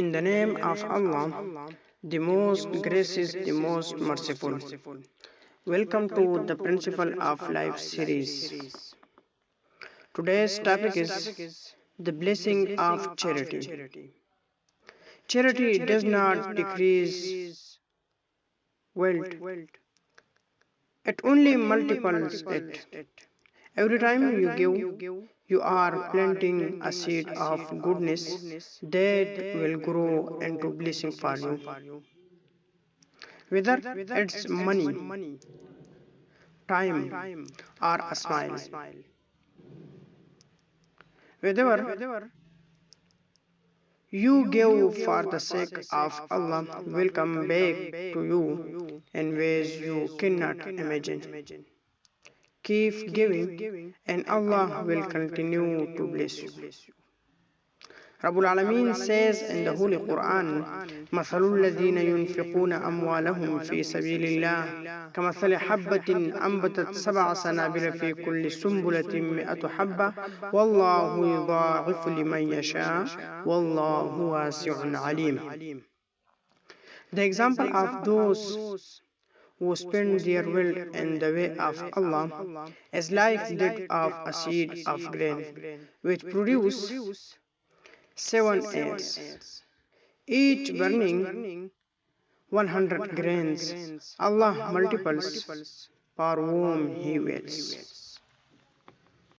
In the name of Allah, the most gracious, the most merciful. Welcome to the Principle of Life series. Today's topic is the blessing of charity. Charity does not decrease wealth, it only multiples it. Every time you give, you are planting a seed of goodness that will grow into blessing for you. Whether it's money, time, or a smile. Whatever you give for the sake of Allah will come back to you in ways you cannot imagine. Keep giving, and Allah will continue to bless you. Rabbul Alameen says in the Holy Quran, مثل الذين ينفقون أموالهم في سبيل الله كمثل حبة أنبتت 7 سنابل في كل سنبلة 100 حبة والله يضاعف لمن يشاء والله واسع عليم. The example of those who spend their wealth in the way of Allah is like that of a seed of grain which produce 7 airs, each burning 100 grains. Allah multiples for whom He wills.